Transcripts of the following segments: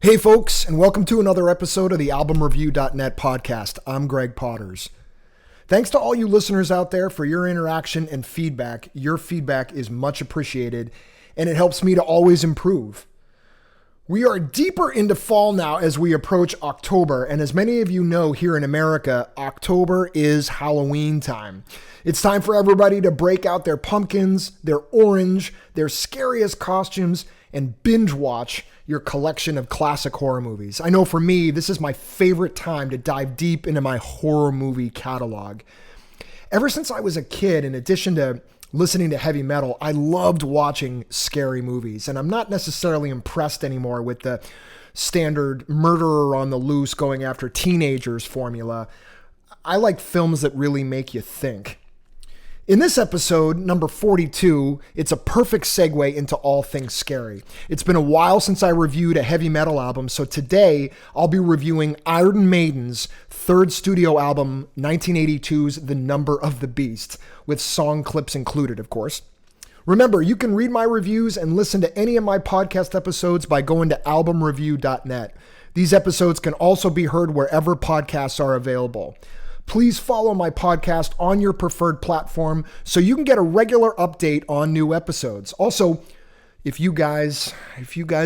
Hey folks, and welcome to another episode of the AlbumReview.net podcast. I'm Greg Potters. Thanks to all you listeners out there for your interaction and feedback. Your feedback is much appreciated, and it helps me to always improve. We are deeper into fall now as we approach October, and as many of you know here in America, October is Halloween time. It's time for everybody to break out their pumpkins, their orange, their scariest costumes, and binge watch your collection of classic horror movies. I know for me, this is my favorite time to dive deep into my horror movie catalog. Ever since I was a kid, in addition to listening to heavy metal, I loved watching scary movies, and I'm not necessarily impressed anymore with the standard murderer on the loose going after teenagers formula. I like films that really make you think. In this episode, number 42, it's a perfect segue into all things scary. It's been a while since I reviewed a heavy metal album, so today I'll be reviewing Iron Maiden's third studio album, 1982's The Number of the Beast, with song clips included, of course. Remember, you can read my reviews and listen to any of my podcast episodes by going to albumreview.net. These episodes can also be heard wherever podcasts are available. Please follow my podcast on your preferred platform so you can get a regular update on new episodes. Also, if you guys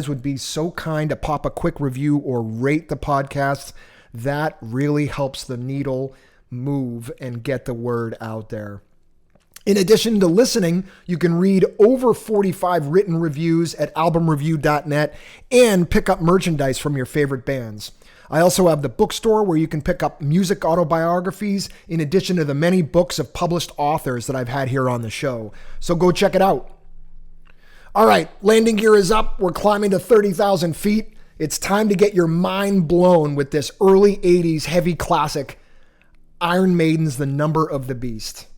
would be so kind to pop a quick review or rate the podcast, that really helps the needle move and get the word out there. In addition to listening, you can read over 45 written reviews at albumreview.net and pick up merchandise from your favorite bands. I also have the bookstore where you can pick up music autobiographies in addition to the many books of published authors that I've had here on the show. So go check it out. All right, landing gear is up. We're climbing to 30,000 feet. It's time to get your mind blown with this early 80s heavy classic, Iron Maiden's The Number of the Beast.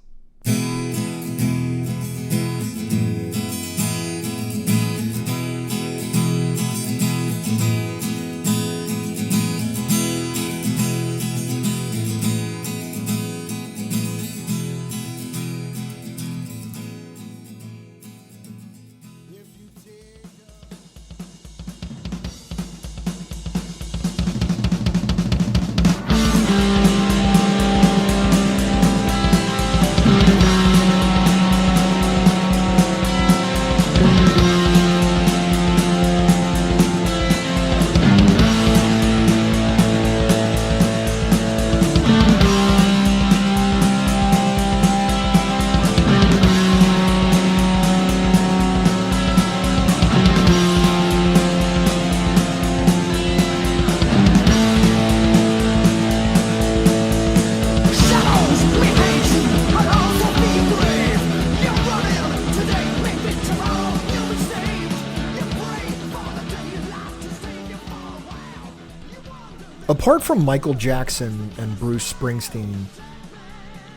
Apart from Michael Jackson and Bruce Springsteen,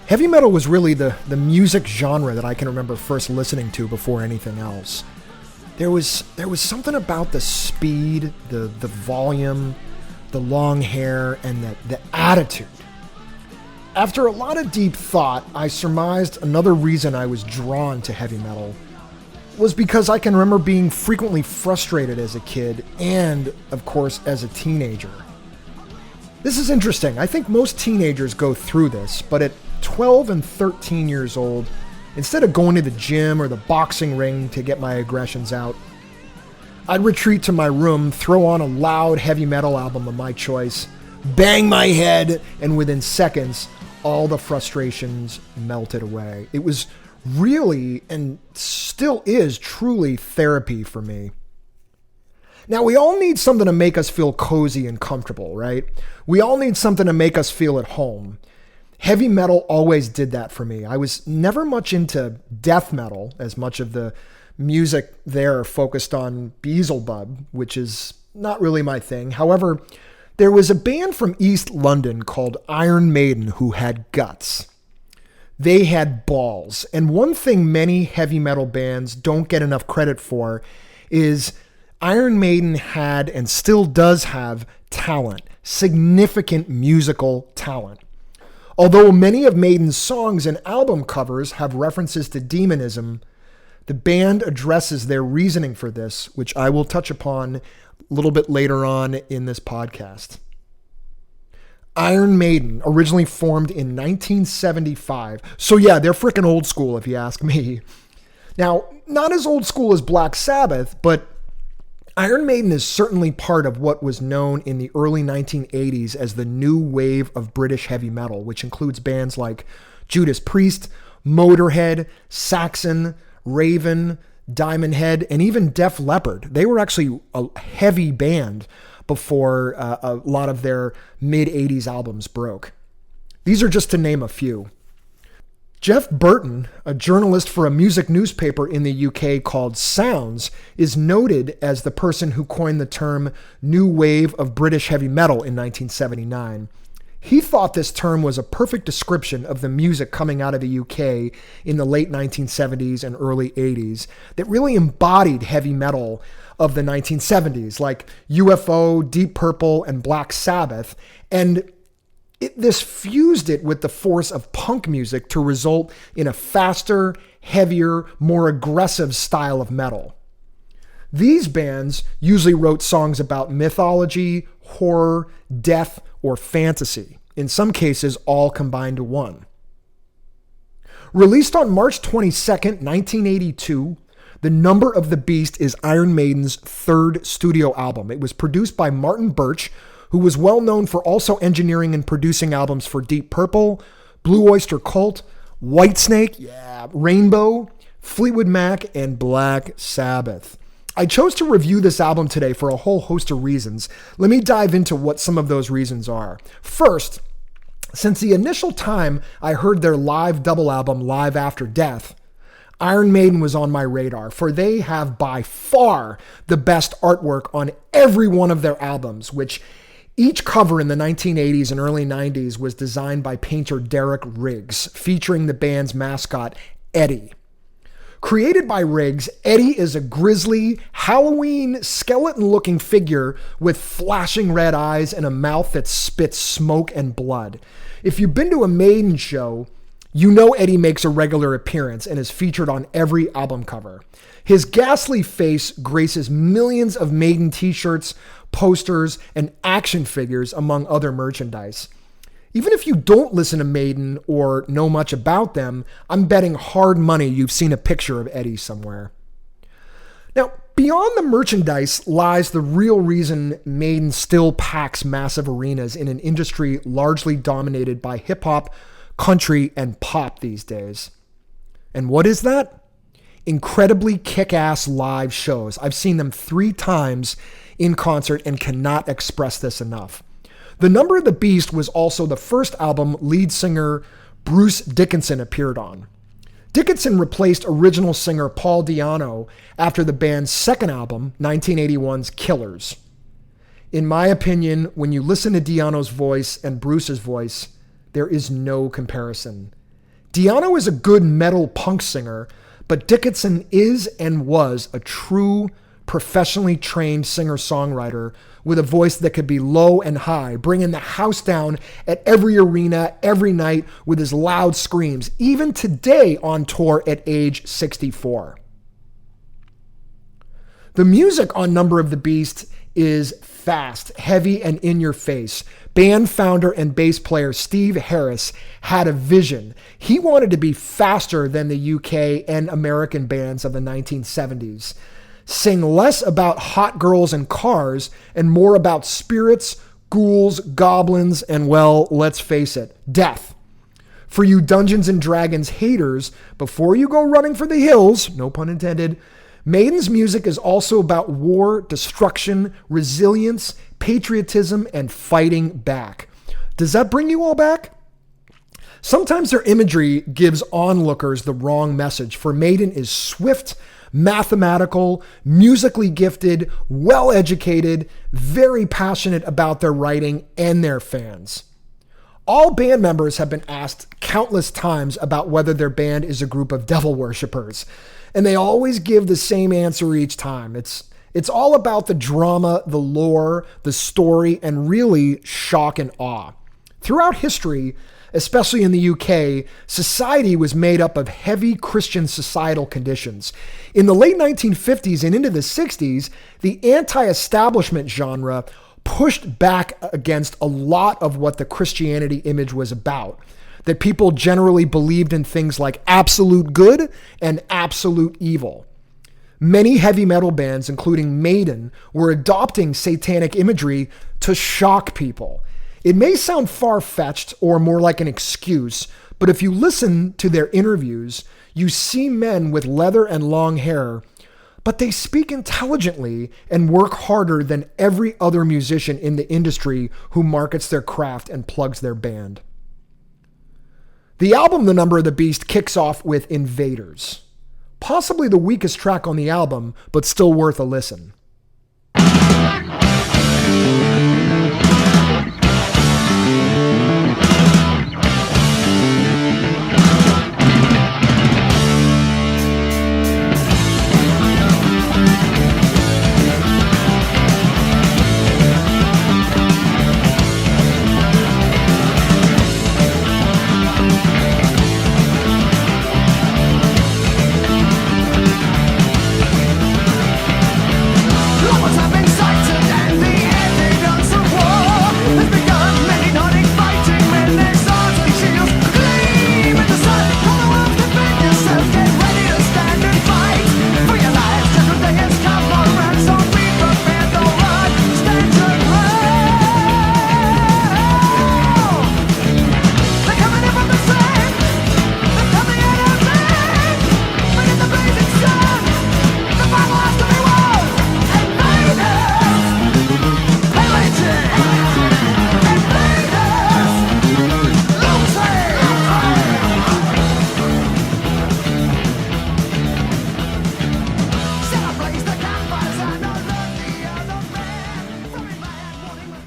heavy metal was really the music genre that I can remember first listening to before anything else. There was something about the speed, the volume, the long hair, and the attitude. After a lot of deep thought, I surmised another reason I was drawn to heavy metal was because I can remember being frequently frustrated as a kid and, of course, as a teenager. This is interesting. I think most teenagers go through this, but at 12 and 13 years old, instead of going to the gym or the boxing ring to get my aggressions out, I'd retreat to my room, throw on a loud heavy metal album of my choice, bang my head, and within seconds, all the frustrations melted away. It was really, and still is, truly therapy for me. Now, we all need something to make us feel cozy and comfortable, right? We all need something to make us feel at home. Heavy metal always did that for me. I was never much into death metal, as much of the music there focused on Beelzebub, which is not really my thing. However, there was a band from East London called Iron Maiden who had guts. They had balls. And one thing many heavy metal bands don't get enough credit for is Iron Maiden had and still does have talent, significant musical talent. Although many of Maiden's songs and album covers have references to demonism, the band addresses their reasoning for this, which I will touch upon a little bit later on in this podcast. Iron Maiden, originally formed in 1975. So yeah, they're freaking old school if you ask me. Now, not as old school as Black Sabbath, but Iron Maiden is certainly part of what was known in the early 1980s as the new wave of British heavy metal, which includes bands like Judas Priest, Motorhead, Saxon, Raven, Diamond Head, and even Def Leppard. They were actually a heavy band before a lot of their mid-80s albums broke. These are just to name a few. Jeff Burton, a journalist for a music newspaper in the UK called Sounds, is noted as the person who coined the term new wave of British heavy metal in 1979. He thought this term was a perfect description of the music coming out of the UK in the late 1970s and early 80s that really embodied heavy metal of the 1970s, like UFO, Deep Purple, and Black Sabbath, and this fused it with the force of punk music to result in a faster, heavier, more aggressive style of metal. These bands usually wrote songs about mythology, horror, death, or fantasy, in some cases all combined to one. Released on March 22nd, 1982, The Number of the Beast is Iron Maiden's third studio album. It was produced by Martin Birch, who was well known for also engineering and producing albums for Deep Purple, Blue Oyster Cult, Whitesnake, Rainbow, Fleetwood Mac, and Black Sabbath. I chose to review this album today for a whole host of reasons. Let me dive into what some of those reasons are. First, since the initial time I heard their live double album, Live After Death, Iron Maiden was on my radar, for they have by far the best artwork on every one of their albums, which each cover in the 1980s and early 90s was designed by painter Derek Riggs, featuring the band's mascot, Eddie. Created by Riggs, Eddie is a grisly, Halloween, skeleton-looking figure with flashing red eyes and a mouth that spits smoke and blood. If you've been to a Maiden show, you know Eddie makes a regular appearance and is featured on every album cover. His ghastly face graces millions of Maiden t-shirts, posters, and action figures, among other merchandise. Even if you don't listen to Maiden or know much about them, I'm betting hard money you've seen a picture of Eddie somewhere. Now, beyond the merchandise lies the real reason Maiden still packs massive arenas in an industry largely dominated by hip-hop, country, and pop these days. And what is that? Incredibly kick-ass live shows. I've seen them 3 times in concert and cannot express this enough. The Number of the Beast was also the first album lead singer Bruce Dickinson appeared on. Dickinson replaced original singer Paul Di'Anno after the band's second album, 1981's Killers. In my opinion, when you listen to Di'Anno's voice and Bruce's voice, there is no comparison. Di'Anno is a good metal punk singer, but Dickinson is and was a true, professionally trained singer-songwriter with a voice that could be low and high, bringing the house down at every arena, every night with his loud screams, even today on tour at age 64. The music on Number of the Beast is fast, heavy, and in your face. Band founder and bass player Steve Harris had a vision. He wanted to be faster than the UK and American bands of the 1970s. Sing less about hot girls and cars and more about spirits, ghouls, goblins, and, well, let's face it, death. For you Dungeons and Dragons haters, before you go running for the hills, no pun intended, Maiden's music is also about war, destruction, resilience, patriotism, and fighting back. Does that bring you all back? Sometimes their imagery gives onlookers the wrong message, for Maiden is swift, mathematical, musically gifted, well-educated, very passionate about their writing and their fans. All band members have been asked countless times about whether their band is a group of devil worshippers, and they always give the same answer each time. It's all about the drama, the lore, the story, and really shock and awe. Throughout history, especially in the UK, society was made up of heavy Christian societal conditions. In the late 1950s and into the 60s, the anti-establishment genre pushed back against a lot of what the Christianity image was about. That people generally believed in things like absolute good and absolute evil. Many heavy metal bands, including Maiden, were adopting satanic imagery to shock people. It may sound far-fetched or more like an excuse, but if you listen to their interviews, you see men with leather and long hair, but they speak intelligently and work harder than every other musician in the industry who markets their craft and plugs their band. The album The Number of the Beast kicks off with Invaders. Possibly the weakest track on the album, but still worth a listen.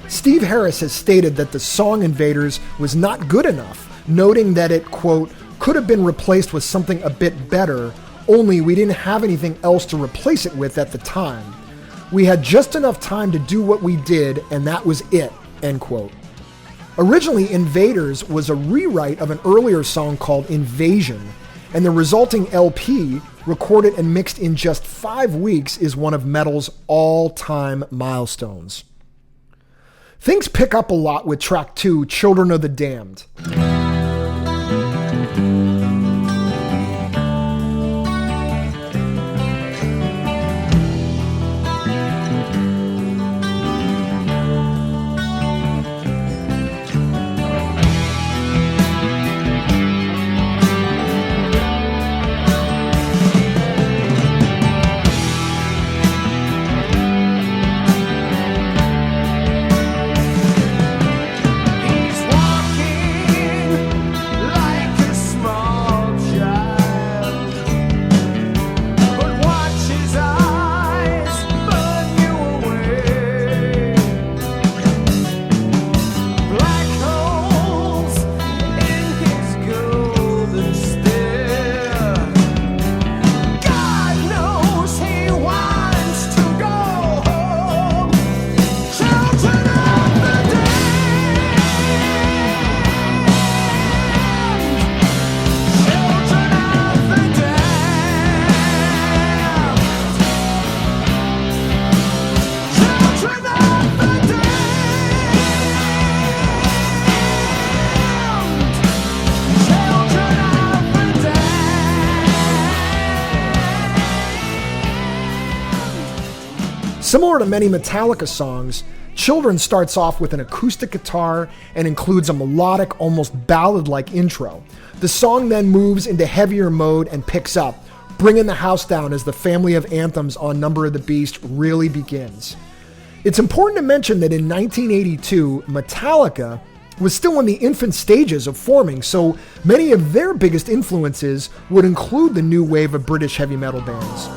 Steve Harris has stated that the song Invaders was not good enough, noting that it, quote, could have been replaced with something a bit better, only we didn't have anything else to replace it with at the time. We had just enough time to do what we did, and that was it, end quote. Originally, Invaders was a rewrite of an earlier song called Invasion, and the resulting LP, recorded and mixed in just 5 weeks, is one of metal's all-time milestones. Things pick up a lot with track 2, Children of the Damned. Similar to many Metallica songs, Children starts off with an acoustic guitar and includes a melodic, almost ballad-like intro. The song then moves into heavier mode and picks up, bringing the house down as the family of anthems on Number of the Beast really begins. It's important to mention that in 1982, Metallica was still in the infant stages of forming, so many of their biggest influences would include the new wave of British heavy metal bands.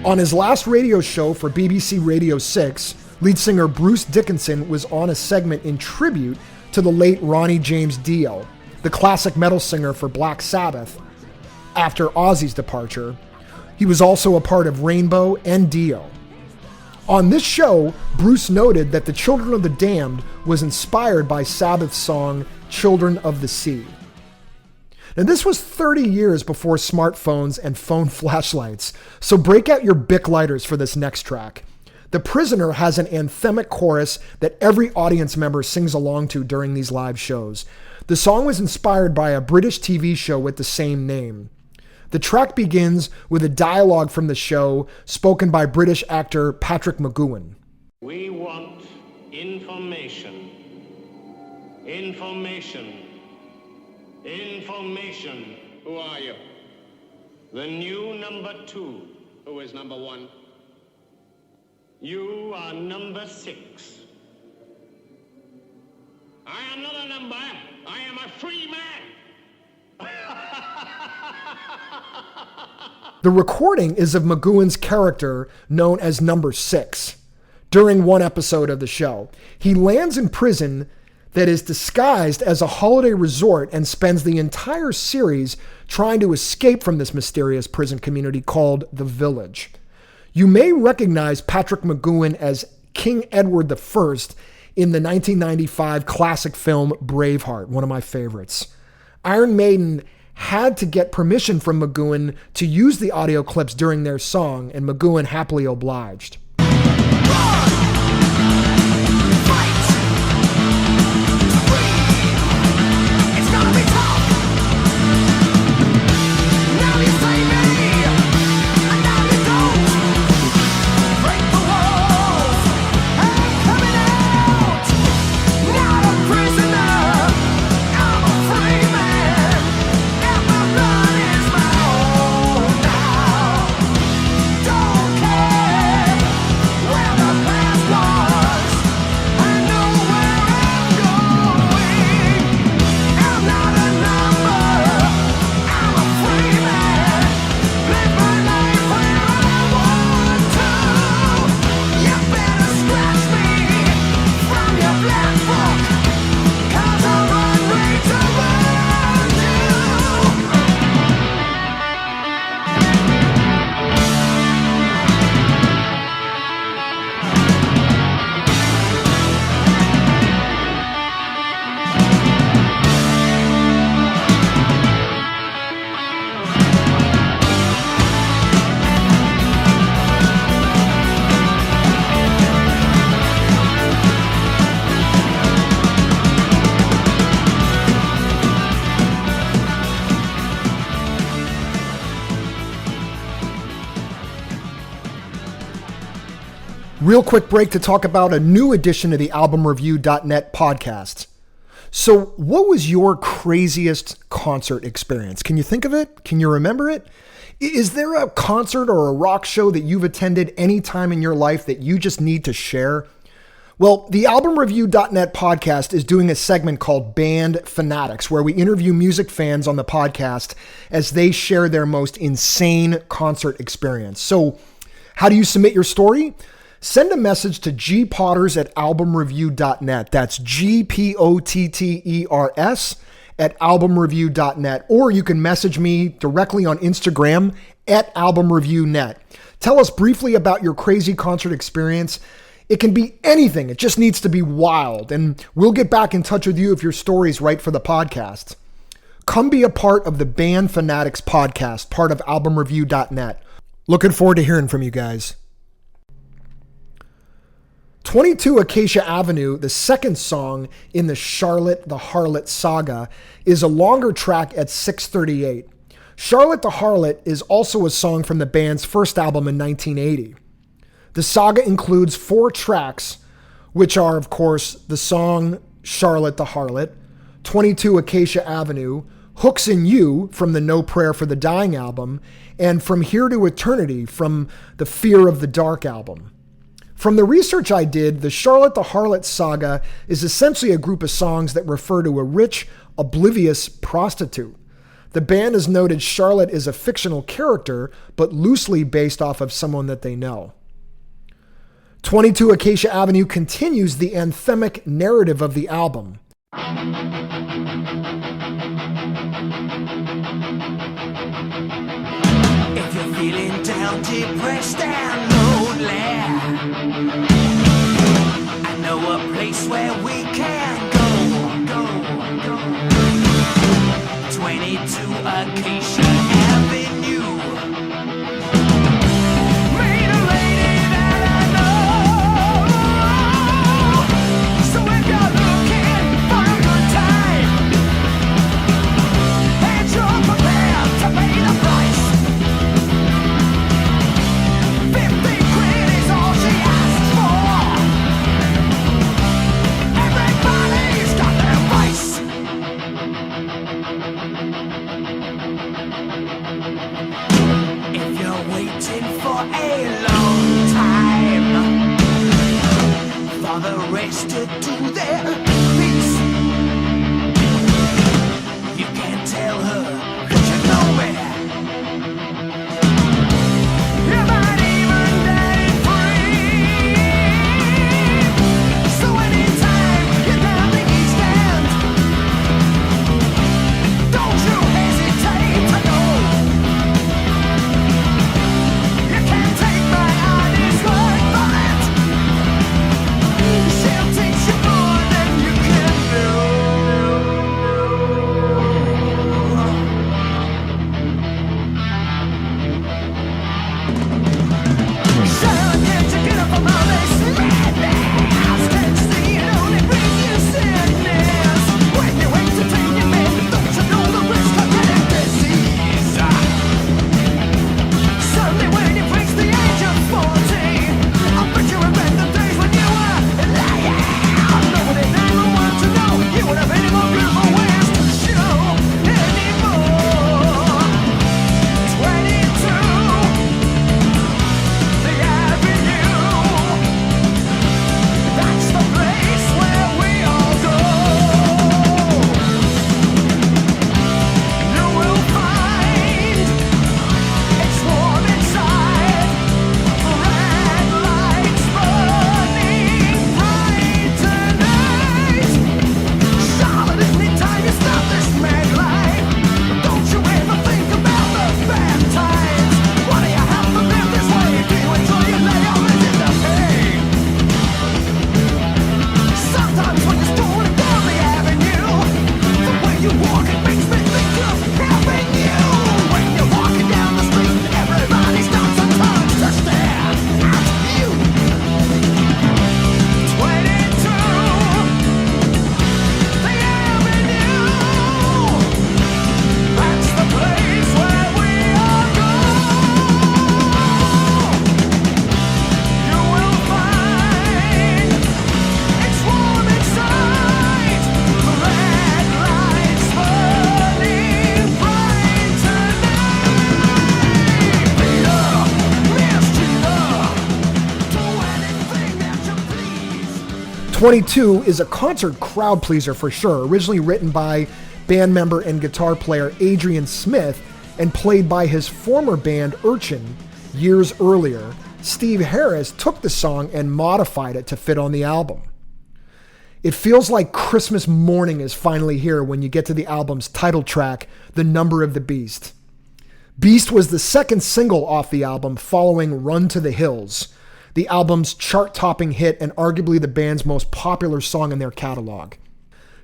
On his last radio show for BBC Radio 6, lead singer Bruce Dickinson was on a segment in tribute to the late Ronnie James Dio, the classic metal singer for Black Sabbath. After Ozzy's departure, he was also a part of Rainbow and Dio. On this show, Bruce noted that The Children of the Damned was inspired by Sabbath's song Children of the Sea. Now, this was 30 years before smartphones and phone flashlights, so break out your Bic lighters for this next track. The Prisoner has an anthemic chorus that every audience member sings along to during these live shows. The song was inspired by a British TV show with the same name. The track begins with a dialogue from the show spoken by British actor Patrick McGoohan. We want information. Information. Information. Who are you? The new number 2. Who is number 1? You are number 6. I am not a number. I am a free man. The recording is of McGoohan's character known as Number 6. During one episode of the show, he lands in prison that is disguised as a holiday resort and spends the entire series trying to escape from this mysterious prison community called The Village. You may recognize Patrick McGoohan as King Edward I in the 1995 classic film Braveheart, one of my favorites. Iron Maiden had to get permission from McGoohan to use the audio clips during their song, and McGoohan happily obliged. Real quick break to talk about a new edition of the AlbumReview.net podcast. So what was your craziest concert experience? Can you think of it? Can you remember it? Is there a concert or a rock show that you've attended any time in your life that you just need to share? Well, the AlbumReview.net podcast is doing a segment called Band Fanatics, where we interview music fans on the podcast as they share their most insane concert experience. So how do you submit your story? Send a message to gpotters@albumreview.net. That's GPOTTERS @albumreview.net. Or you can message me directly on Instagram @albumreviewnet. Tell us briefly about your crazy concert experience. It can be anything. It just needs to be wild. And we'll get back in touch with you if your story's right for the podcast. Come be a part of the Band Fanatics podcast, part of albumreview.net. Looking forward to hearing from you guys. 22 Acacia Avenue, the second song in the Charlotte the Harlot saga, is a longer track at 6:38. Charlotte the Harlot is also a song from the band's first album in 1980. The saga includes 4 tracks, which are, of course, the song Charlotte the Harlot, 22 Acacia Avenue, Hooks in You from the No Prayer for the Dying album, and From Here to Eternity from the Fear of the Dark album. From the research I did, the Charlotte the Harlot saga is essentially a group of songs that refer to a rich, oblivious prostitute. The band has noted Charlotte is a fictional character, but loosely based off of someone that they know. 22 Acacia Avenue continues the anthemic narrative of the album. If you're feeling down, depressed and lonely, I know a place where we can go. 22 Acacia Avenue. Meet a lady that I know. So if you're looking for a good time, and you're prepared to pay the price, 50 quid is all she asks for. Everybody's got their price. If you're waiting for a long time for the rest to do their piece, you can tell her that you know me. You might even get free. So anytime you're down the East End, don't you hesitate to go. You can't take my honest word for it. She'll teach you more than you can do. Sarah, can't you get up from all this madness? Can't you see it only brings you sadness? When you entertain your men, don't you know the risk of getting disease? Suddenly when you reach the age of 40, I bet you remember the days when you were lying. Nobody ever wanted to know you would have any more beautiful ways to show anymore. 22, the Avenue. That's the place where we all go. You will find it's warm inside, red lights burning bright tonight. Charlotte, isn't it time you stop this mad life? Don't you ever think about the bad times? Why do you have to live this way? Do you enjoy your lay always in the pain? Sometimes when you're strolling down the avenue, the way you walk it makes me think of having you. When you're walking down the street, everybody stops and turns to stare at you. 22, the Avenue. That's the place where we all go. You will find it's warm inside, red lights burning bright tonight. Peter, Miss Tina, do anything that you please. 22 is a concert crowd pleaser for sure, originally written by band member and guitar player Adrian Smith and played by his former band Urchin years earlier. Steve Harris took the song and modified it to fit on the album. It feels like Christmas morning is finally here when you get to the album's title track, The Number of the Beast. Beast was the second single off the album following Run to the Hills, the album's chart-topping hit and arguably the band's most popular song in their catalog.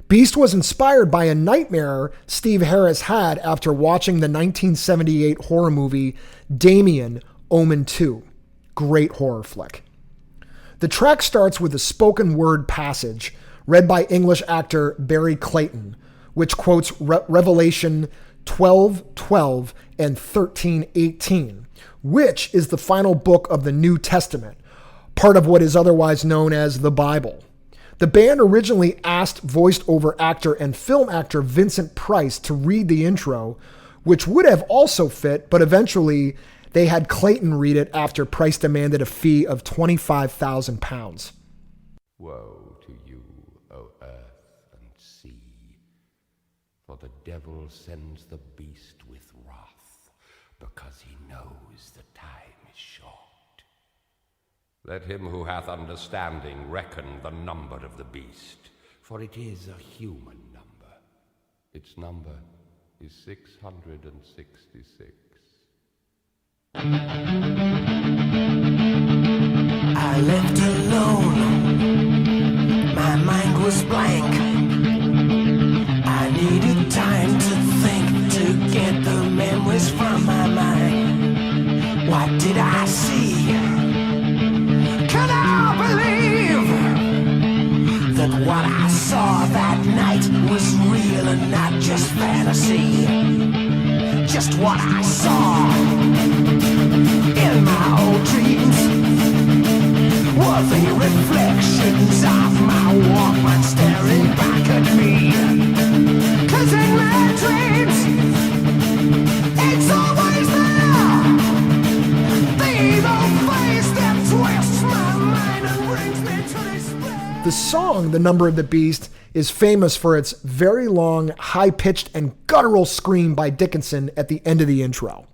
Beast was inspired by a nightmare Steve Harris had after watching the 1978 horror movie Damien, Omen 2. Great horror flick. The track starts with a spoken word passage read by English actor Barry Clayton, which quotes Revelation 12:12 and 13:18, which is the final book of the New Testament, part of what is otherwise known as the Bible. The band originally asked voiced-over actor and film actor Vincent Price to read the intro, which would have also fit, but eventually they had Clayton read it after Price demanded a fee of £25,000. Woe to you, O earth and sea, for the the devil sends the beast with wrath, because he knows the time is short. Let him who hath understanding reckon the number of the beast, for it is a human number. Its number is 666. I left alone, my mind was blank. I needed time to think, to get the memories from my mind. What did I see? Can I believe that what I saw that night was real and not just fantasy? Just what I saw in my old dreams were the reflections of my Walkman staring back at me. 'Cause in my dreams, it's always there, the evil face that twists my mind and brings me to despair. The song, The Number of the Beast, is famous for its very long, high-pitched, and guttural scream by Dickinson at the end of the intro.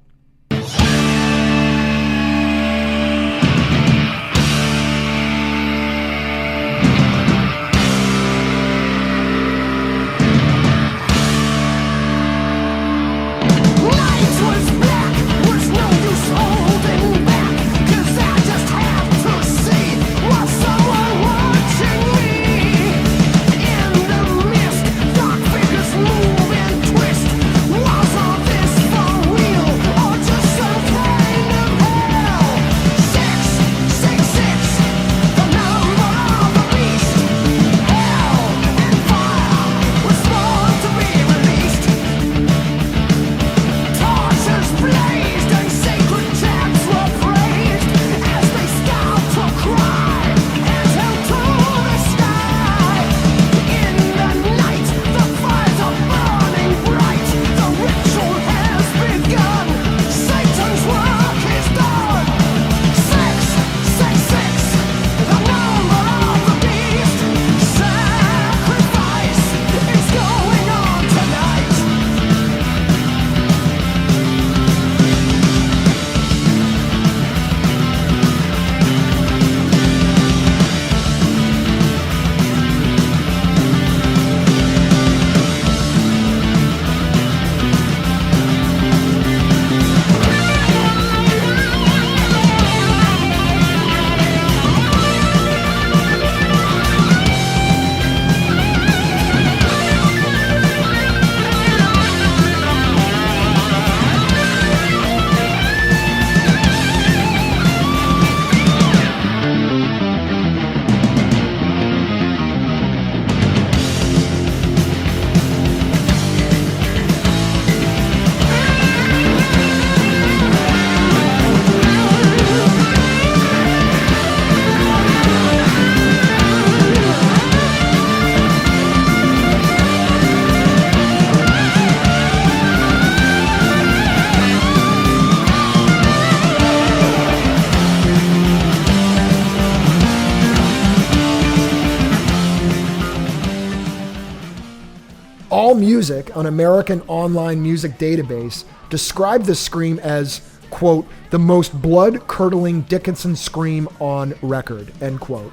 AllMusic, an American online music database, described the scream as, quote, the most blood-curdling Dickinson scream on record, end quote.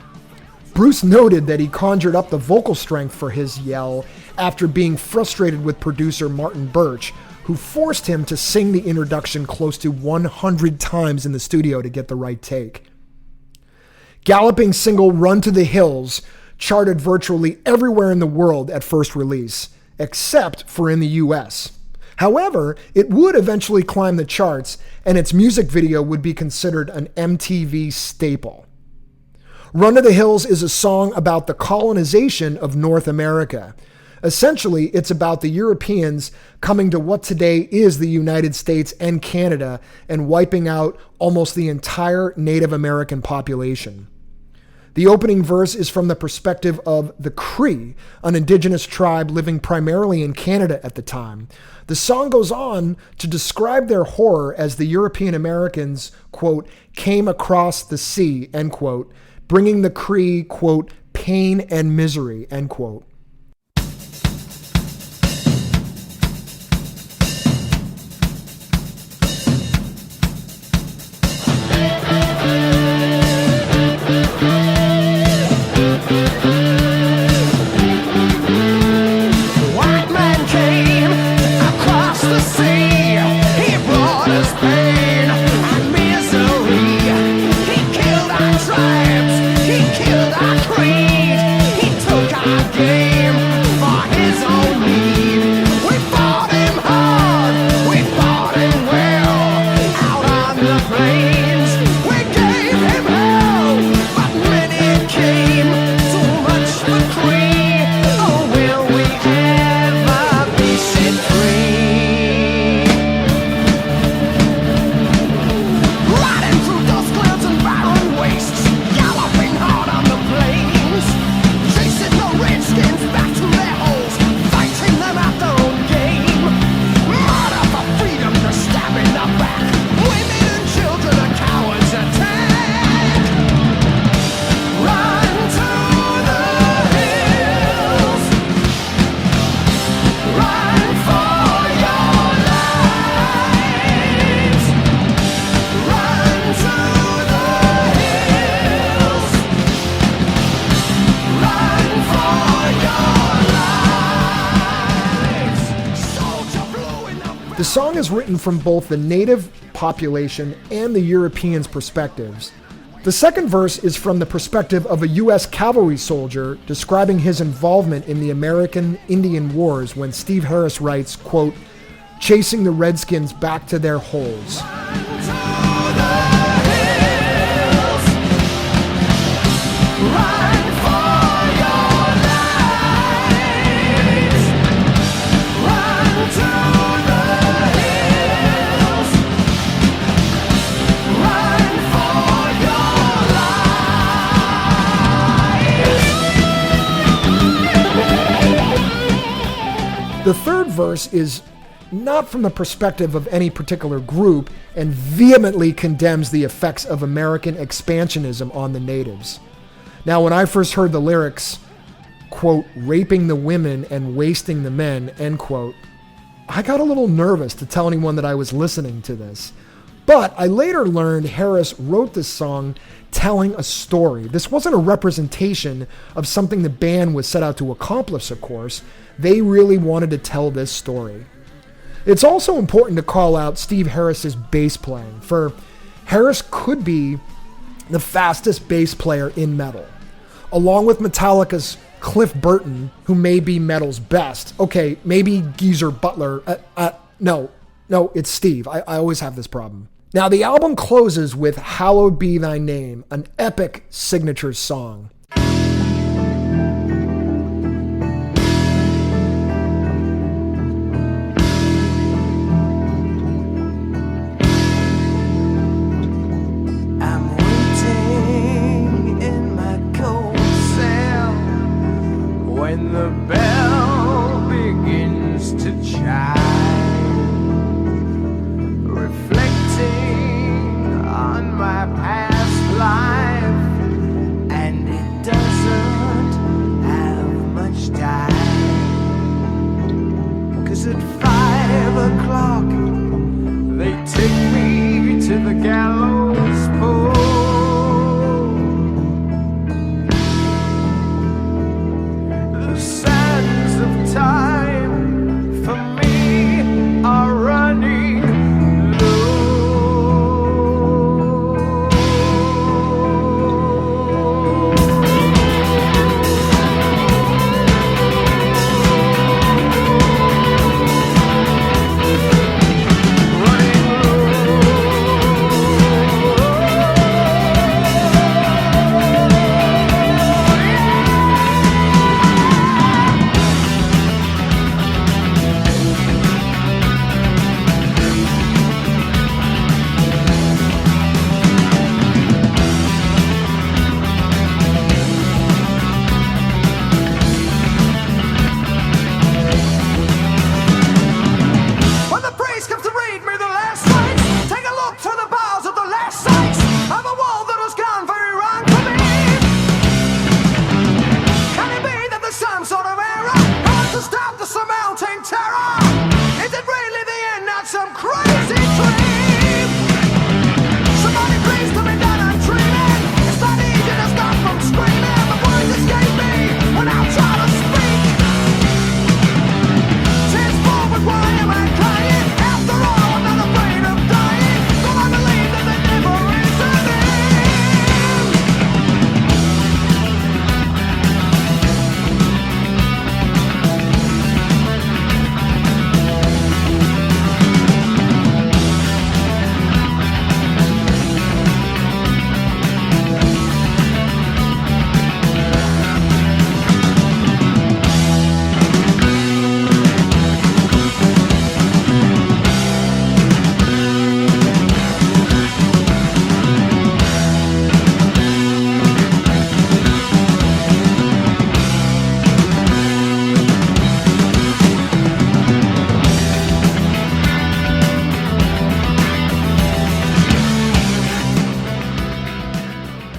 Bruce noted that he conjured up the vocal strength for his yell after being frustrated with producer Martin Birch, who forced him to sing the introduction close to 100 times in the studio to get the right take. Galloping single Run to the Hills charted virtually everywhere in the world at first release, except for in the US. However, it would eventually climb the charts, and its music video would be considered an MTV staple. Run to the Hills is a song about the colonization of North America. Essentially, it's about the Europeans coming to what today is the United States and Canada and wiping out almost the entire Native American population. The opening verse is from the perspective of the Cree, an indigenous tribe living primarily in Canada at the time. The song goes on to describe their horror as the European Americans, quote, came across the sea, end quote, bringing the Cree, quote, pain and misery, end quote. The song is written from both the native population and the Europeans' perspectives. The second verse is from the perspective of a U.S. cavalry soldier describing his involvement in the American Indian Wars when Steve Harris writes, quote, "chasing the Redskins back to their holes." The third verse is not from the perspective of any particular group and vehemently condemns the effects of American expansionism on the natives. Now, when I first heard the lyrics, quote, "raping the women and wasting the men," end quote, I got a little nervous to tell anyone that I was listening to this. But I later learned Harris wrote this song telling a story. This wasn't a representation of something the band was set out to accomplish, of course. They really wanted to tell this story. It's also important to call out Steve Harris's bass playing, for Harris could be the fastest bass player in metal. Along with Metallica's Cliff Burton, who may be metal's best. Okay, maybe Geezer Butler. No, it's Steve. I always have this problem. Now, the album closes with "Hallowed Be Thy Name," an epic signature song. When the bell begins to chime, reflecting on my past life, and it doesn't have much time, 'cause at 5 o'clock they take me to the gallows pole. Time for me are running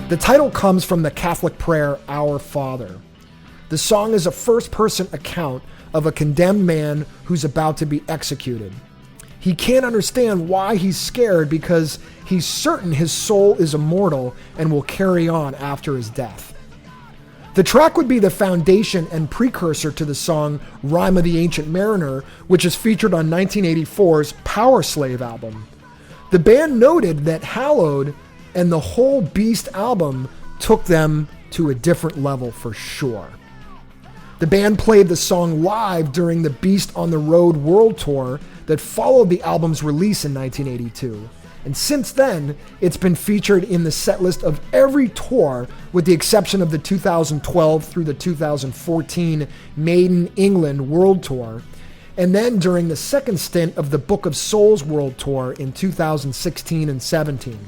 The title comes from the Catholic prayer, Our Father. The song is a first-person account of a condemned man who's about to be executed. He can't understand why he's scared because he's certain his soul is immortal and will carry on after his death. The track would be the foundation and precursor to the song Rime of the Ancient Mariner, which is featured on 1984's Power Slave album. The band noted that Hallowed and the whole Beast album took them to a different level for sure. The band played the song live during the Beast on the Road World Tour that followed the album's release in 1982. And since then, it's been featured in the setlist of every tour with the exception of the 2012 through the 2014 Maiden England World Tour, and then during the second stint of the Book of Souls World Tour in 2016 and 17.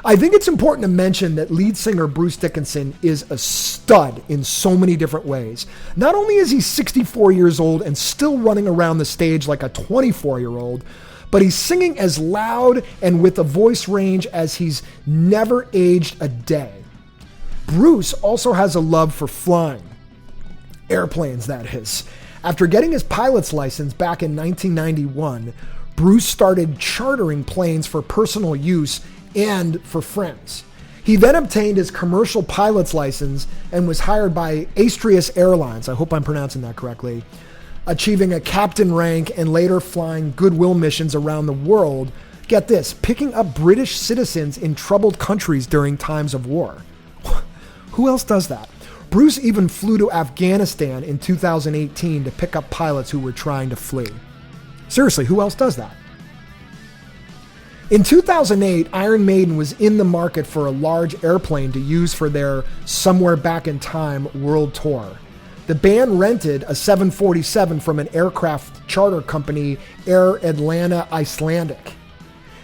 I think it's important to mention that lead singer Bruce Dickinson is a stud in so many different ways. Not only is he 64 years old and still running around the stage like a 24-year-old, but he's singing as loud and with a voice range as he's never aged a day. Bruce also has a love for flying. Airplanes, that is. After getting his pilot's license back in 1991, Bruce started chartering planes for personal use and for friends. He then obtained his commercial pilot's license and was hired by Astrius Airlines, I hope I'm pronouncing that correctly, achieving a captain rank and later flying goodwill missions around the world. Get this, picking up British citizens in troubled countries during times of war. Who else does that? Bruce even flew to Afghanistan in 2018 to pick up pilots who were trying to flee. Seriously, who else does that? In 2008, Iron Maiden was in the market for a large airplane to use for their Somewhere Back in Time world tour. The band rented a 747 from an aircraft charter company, Air Atlanta Icelandic.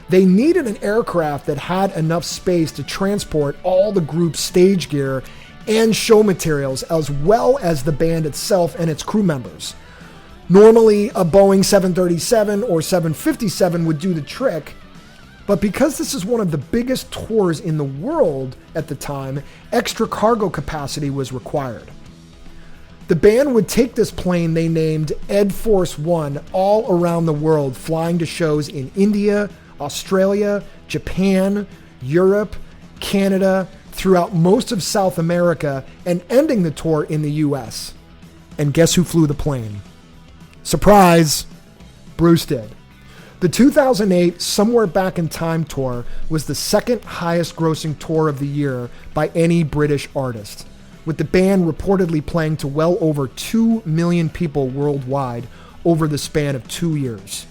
They needed an aircraft that had enough space to transport all the group's stage gear and show materials, as well as the band itself and its crew members. Normally, a Boeing 737 or 757 would do the trick, but because this is one of the biggest tours in the world at the time, extra cargo capacity was required. The band would take this plane they named Ed Force One all around the world, flying to shows in India, Australia, Japan, Europe, Canada, throughout most of South America, and ending the tour in the US. And guess who flew the plane? Surprise! Bruce did. The 2008 Somewhere Back in Time tour was the second highest grossing tour of the year by any British artist, with the band reportedly playing to well over 2 million people worldwide over the span of 2 years.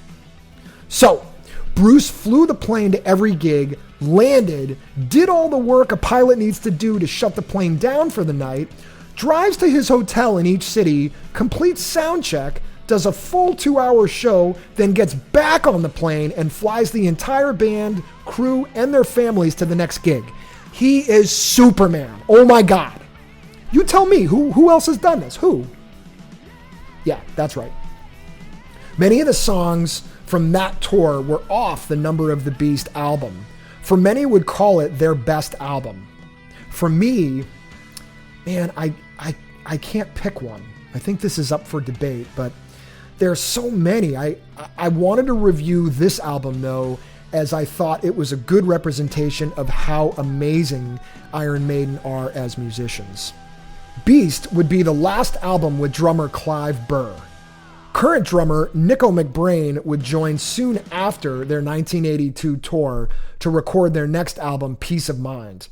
So, Bruce flew the plane to every gig, landed, did all the work a pilot needs to do to shut the plane down for the night, drives to his hotel in each city, completes sound check, does a full 2-hour show, then gets back on the plane and flies the entire band, crew, and their families to the next gig. He is Superman. Oh my God. You tell me, who else has done this? Who? Yeah, that's right. Many of the songs from that tour were off the Number of the Beast album. For many would call it their best album. For me, man, I can't pick one. I think this is up for debate, but there are so many. I wanted to review this album, though, as I thought it was a good representation of how amazing Iron Maiden are as musicians. Beast would be the last album with drummer Clive Burr. Current drummer Nico McBrain would join soon after their 1982 tour to record their next album, Peace of Mind.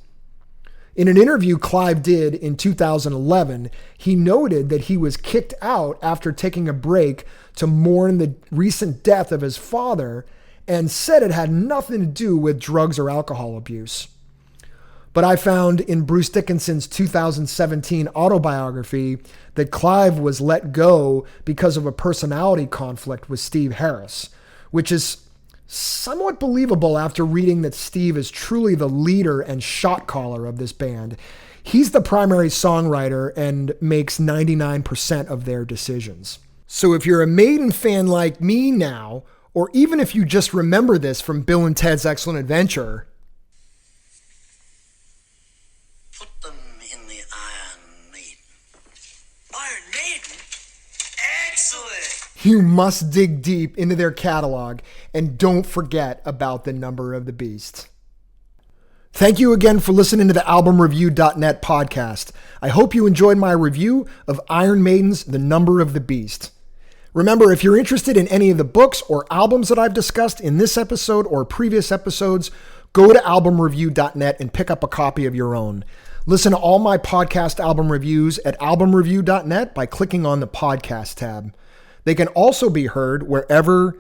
In an interview Clive did in 2011, he noted that he was kicked out after taking a break to mourn the recent death of his father and said it had nothing to do with drugs or alcohol abuse. But I found in Bruce Dickinson's 2017 autobiography that Clive was let go because of a personality conflict with Steve Harris, which is somewhat believable after reading that Steve is truly the leader and shot caller of this band. He's the primary songwriter and makes 99% of their decisions. So if you're a Maiden fan like me now, or even if you just remember this from Bill and Ted's Excellent Adventure, put them in the Iron Maiden. Iron Maiden? Excellent! you must dig deep into their catalog and don't forget about the Number of the Beast. Thank you again for listening to the AlbumReview.net podcast. I hope you enjoyed my review of Iron Maiden's The Number of the Beast. Remember, if you're interested in any of the books or albums that I've discussed in this episode or previous episodes, go to AlbumReview.net and pick up a copy of your own. Listen to all my podcast album reviews at AlbumReview.net by clicking on the podcast tab. They can also be heard wherever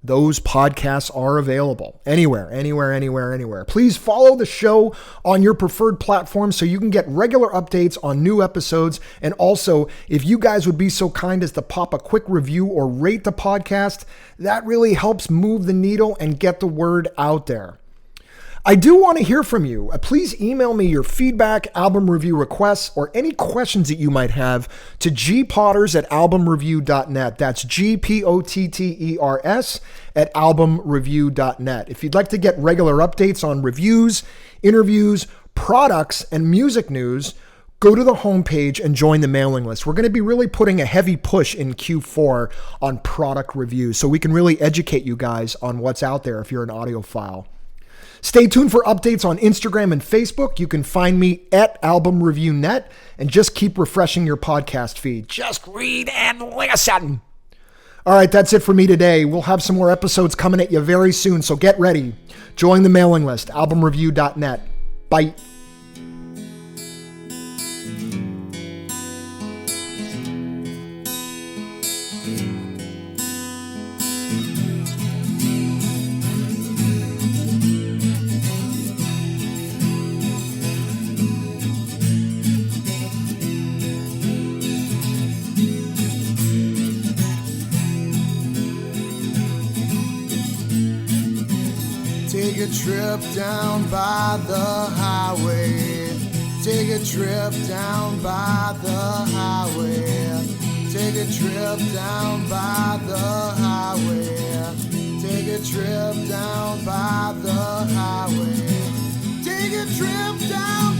those podcasts are available. Anywhere. Please follow the show on your preferred platform so you can get regular updates on new episodes. And also, if you guys would be so kind as to pop a quick review or rate the podcast, that really helps move the needle and get the word out there. I do want to hear from you. Please email me your feedback, album review requests, or any questions that you might have to gpotters@albumreview.net. That's GPOTTERS at albumreview.net. If you'd like to get regular updates on reviews, interviews, products, and music news, go to the homepage and join the mailing list. We're going to be really putting a heavy push in Q4 on product reviews so we can really educate you guys on what's out there if you're an audiophile. Stay tuned for updates on Instagram and Facebook. You can find me at AlbumReviewNet and just keep refreshing your podcast feed. Just read and listen. All right, that's it for me today. We'll have some more episodes coming at you very soon, so get ready. Join the mailing list, AlbumReview.net. Bye. Take a trip down by the highway. Take a trip down by the highway. Take a trip down by the highway. Take a trip down by the highway. Take a trip down